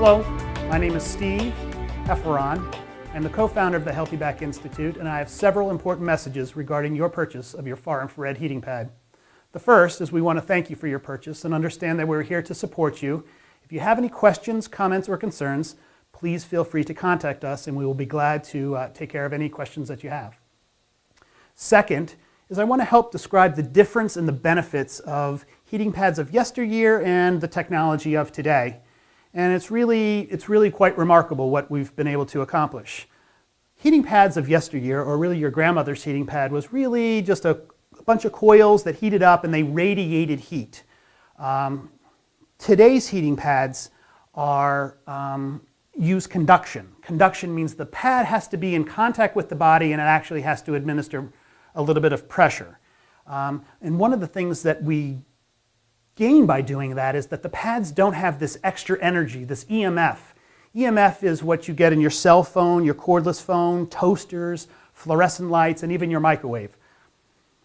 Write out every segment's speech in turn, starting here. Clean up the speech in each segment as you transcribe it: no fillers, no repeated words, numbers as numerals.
Hello, my name is Steve Efferon. I'm the co-founder of the Healthy Back Institute, and I have several important messages regarding your purchase of your far infrared heating pad. The first is we want to thank you for your purchase and understand that we're here to support you. If you have any questions, comments, or concerns, please feel free to contact us and we will be glad to take care of any questions that you have. Second is I want to help describe the difference in the benefits of heating pads of yesteryear and the technology of today. And it's really quite remarkable what we've been able to accomplish. Heating pads of yesteryear, or really your grandmother's heating pad, was really just a bunch of coils that heated up and they radiated heat. Today's heating pads use conduction. Conduction means the pad has to be in contact with the body and it actually has to administer a little bit of pressure. And one of the things that we gain by doing that is that the pads don't have this extra energy, this EMF. EMF is what you get in your cell phone, your cordless phone, toasters, fluorescent lights, and even your microwave.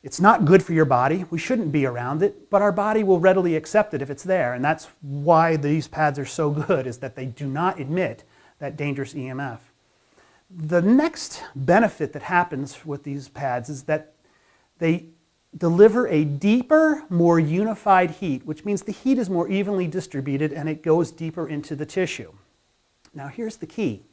It's not good for your body. We shouldn't be around it, but our body will readily accept it if it's there. And that's why these pads are so good, is that they do not emit that dangerous EMF. The next benefit that happens with these pads is that they deliver a deeper, more unified heat, which means the heat is more evenly distributed and it goes deeper into the tissue. Now here's the key.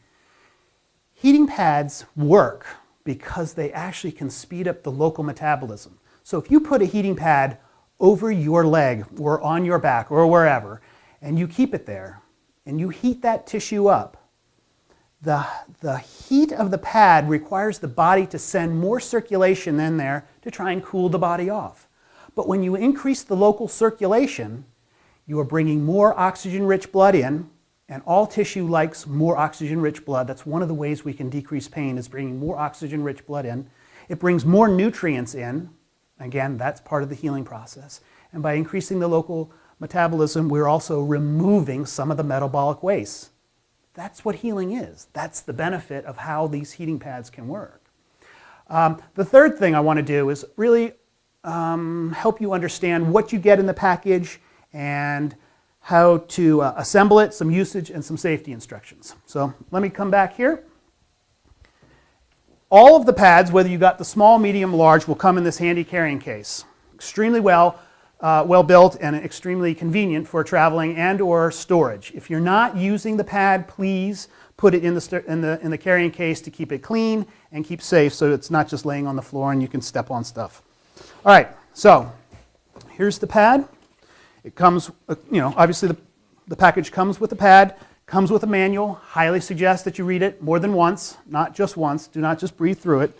Heating pads work because they actually can speed up the local metabolism. So if you put a heating pad over your leg or on your back or wherever, and you keep it there, and you heat that tissue up, the heat of the pad requires the body to send more circulation in there to try and cool the body off. But when you increase the local circulation, you are bringing more oxygen-rich blood in, and all tissue likes more oxygen-rich blood. That's one of the ways we can decrease pain, is bringing more oxygen-rich blood in. It brings more nutrients in. Again, that's part of the healing process. And by increasing the local metabolism, we're also removing some of the metabolic waste. That's what healing is. That's the benefit of how these heating pads can work. The third thing I want to do is really help you understand what you get in the package and how to assemble it, some usage, and some safety instructions. So let me come back here. All of the pads, whether you got the small, medium, large, will come in this handy carrying case. Extremely well built and extremely convenient for traveling and or storage. If you're not using the pad, please put it in the carrying case to keep it clean and keep safe so it's not just laying on the floor and you can step on stuff. All right, so here's the pad. It comes, obviously the package comes with the pad, comes with a manual. Highly suggest that you read it more than once, not just once. Do not just breathe through it.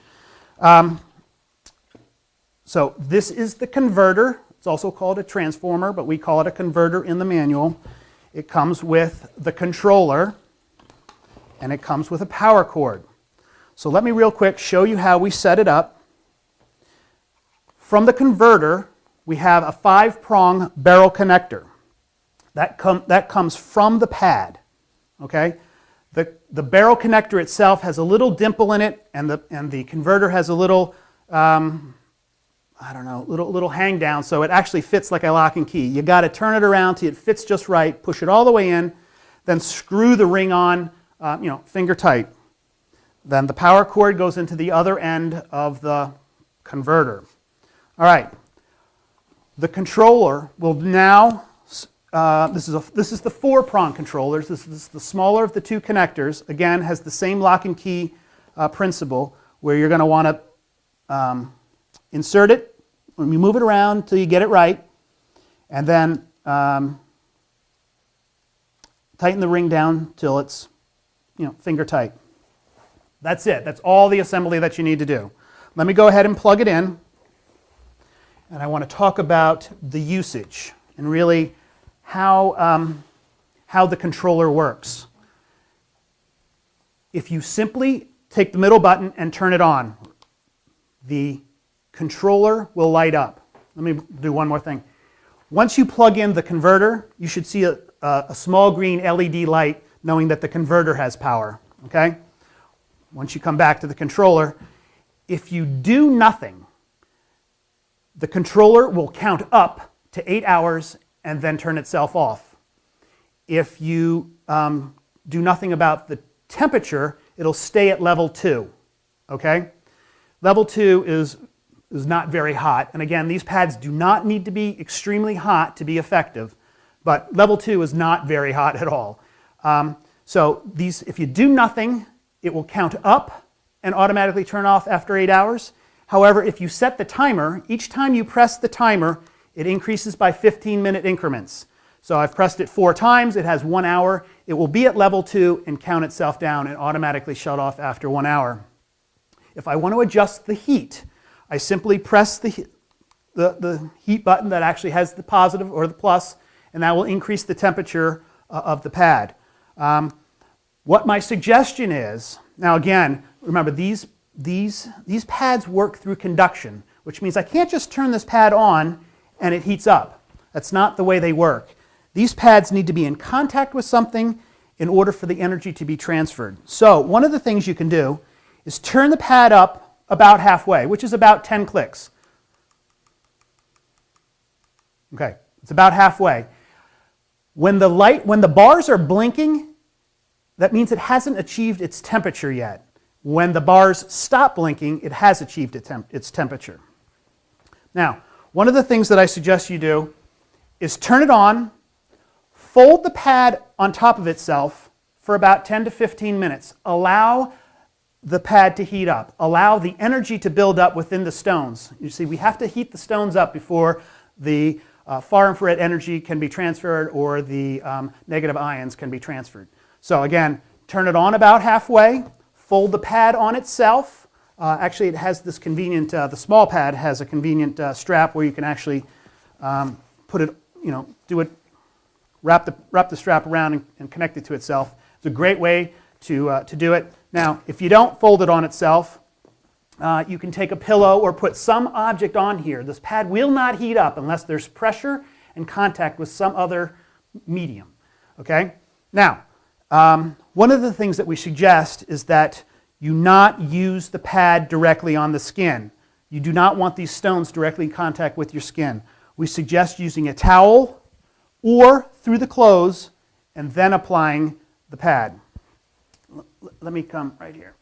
So this is the converter. It's also called a transformer, but we call it a converter in the manual. It comes with the controller, and it comes with a power cord. So let me real quick show you how we set it up. From the converter, we have a 5-prong barrel connector. That comes from the pad. Okay? The barrel connector itself has a little dimple in it, and the converter has a little little hang down, so it actually fits like a lock and key. You got to turn it around till it fits just right, push it all the way in, then screw the ring on, finger tight. Then the power cord goes into the other end of the converter. All right. The controller will now, this is the 4-prong controller. This is the smaller of the two connectors. Again, has the same lock and key principle, where you're going to want to insert it, when you move it around until you get it right, and then tighten the ring down till it's finger tight. That's it. That's all the assembly that you need to do. Let me go ahead and plug it in. And I want to talk about the usage and really how the controller works. If you simply take the middle button and turn it on, the controller will light up. Let me do one more thing. Once you plug in the converter, you should see a small green LED light knowing that the converter has power. Okay? Once you come back to the controller, if you do nothing, the controller will count up to 8 hours and then turn itself off. if you do nothing about the temperature, it'll stay at level 2, okay? Level 2 is not very hot, and again, these pads do not need to be extremely hot to be effective, but level 2 is not very hot at all. So these, if you do nothing, it will count up and automatically turn off after 8 hours. However, if you set the timer, each time you press the timer, it increases by 15-minute increments. So I've pressed it 4 times, it has 1 hour. It will be at level 2 and count itself down and automatically shut off after 1 hour. If I want to adjust the heat, I simply press the heat button that actually has the positive or the plus, and that will increase the temperature of the pad. What my suggestion is, now again, remember these pads work through conduction, which means I can't just turn this pad on and it heats up. That's not the way they work. These pads need to be in contact with something in order for the energy to be transferred. So one of the things you can do is turn the pad up about halfway, which is about 10 clicks. Okay, it's about halfway. When the bars are blinking, that means it hasn't achieved its temperature yet. When the bars stop blinking, it has achieved its temperature. Now, one of the things that I suggest you do is turn it on, fold the pad on top of itself for about 10 to 15 minutes. Allow the pad to heat up. Allow the energy to build up within the stones. You see, we have to heat the stones up before the far infrared energy can be transferred or the negative ions can be transferred. So again, turn it on about halfway, fold the pad on itself. Actually, it has this convenient, the small pad has a convenient strap where you can actually put it, wrap the strap around and connect it to itself. It's a great way to do it. Now, if you don't fold it on itself, you can take a pillow or put some object on here. This pad will not heat up unless there's pressure and contact with some other medium. Okay? Now, one of the things that we suggest is that you not use the pad directly on the skin. You do not want these stones directly in contact with your skin. We suggest using a towel or through the clothes and then applying the pad. Let me come right here.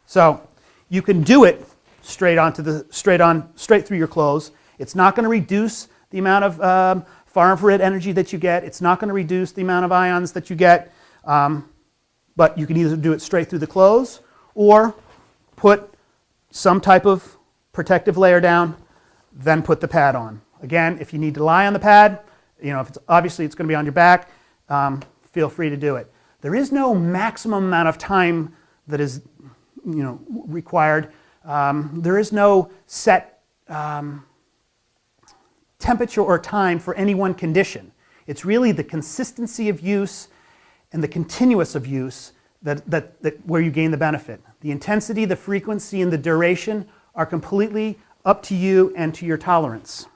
So you can do it straight through your clothes. It's not going to reduce the amount of far infrared energy that you get. It's not going to reduce the amount of ions that you get. But you can either do it straight through the clothes or put some type of protective layer down, then put the pad on. Again, if you need to lie on the pad, if it's obviously it's going to be on your back, feel free to do it. There is no maximum amount of time that is required. There is no set temperature or time for any one condition. It's really the consistency of use and the continuous of use that where you gain the benefit. The intensity, the frequency, and the duration are completely up to you and to your tolerance.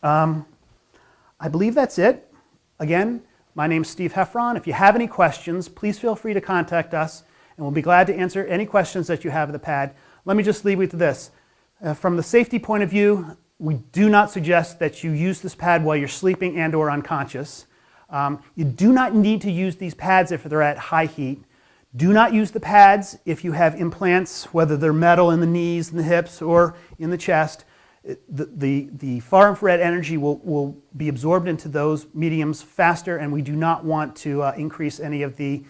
I believe that's it. Again, my name's Steve Heffron. If you have any questions, please feel free to contact us, and we'll be glad to answer any questions that you have of the pad. Let me just leave you with this. From the safety point of view, we do not suggest that you use this pad while you're sleeping and or unconscious. You do not need to use these pads if they're at high heat. Do not use the pads if you have implants, whether they're metal in the knees, in the hips, or in the chest. The far infrared energy will be absorbed into those mediums faster, and we do not want to increase any of the,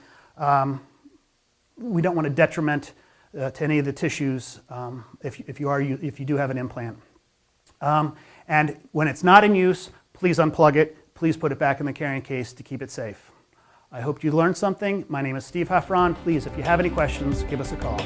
we don't want to detriment to any of the tissues if you do have an implant. And when it's not in use, please unplug it. Please put it back in the carrying case to keep it safe. I hope you learned something. My name is Steve Heffron. Please, if you have any questions, give us a call.